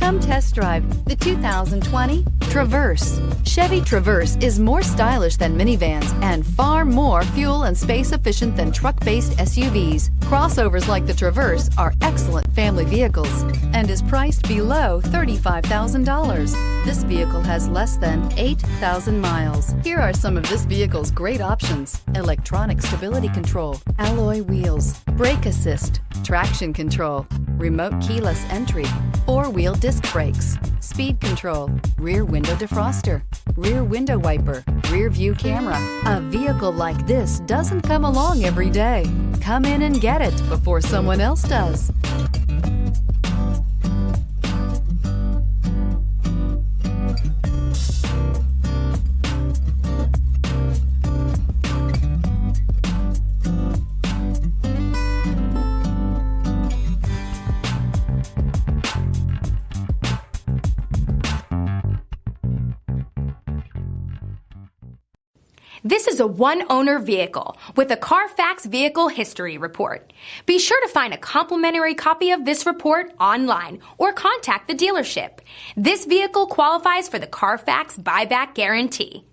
Come test drive the 2020 Traverse. Chevy Traverse is more stylish than minivans and far more fuel and space efficient than truck-based SUVs. Crossovers like the Traverse are excellent family vehicles and is priced below $35,000. This vehicle has less than 8,000 miles. Here are some of this vehicle's great options: electronic stability control, alloy wheels, brake assist, traction control, remote keyless entry, four-wheel disc brakes, speed control, rear window defroster, rear window wiper, rear view camera. A vehicle like this doesn't come along every day. Come in and get it before someone else does. This is a one-owner vehicle with a CARFAX Vehicle History Report. Be sure to find a complimentary copy of this report online or contact the dealership. This vehicle qualifies for the CARFAX Buyback Guarantee.